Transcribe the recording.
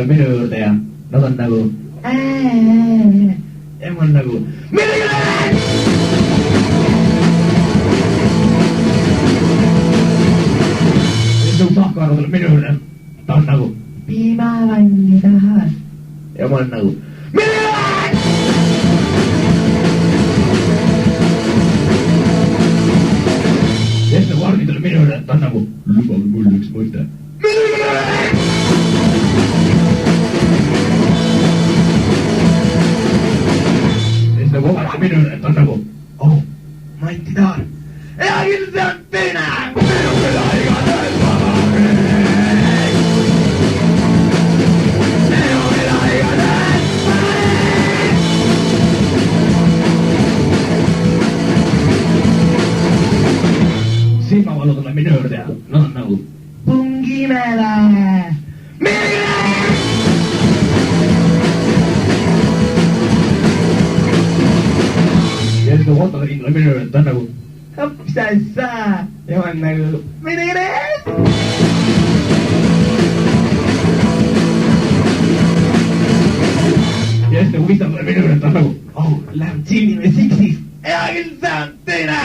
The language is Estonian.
tulee minu juurde ja nad on nagu ja ma olen nagu Sahkaru tuleb minu juurde, ta on nagu piimavanni tahad ja ma olen nagu ja siis nagu Arvi tuleb minu juurde, ta on nagu lubage mul üks mõte ja siis nagu Ogar minu juurde, ta on nagu oh, Mati Taar ja küll see on teine minu küla igatahes silmavalu tuleb minu juurde ja nad on nagu Pungimele Mirgile ja siis nagu Otto Ring tuleb minu juurde, ta on nagu hopsassa ja ma olen nagu Mirgile ja siis nagu Vista tuleb minu juurde, ta on nagu oh, läheb chillime Sixis ja küll see on teine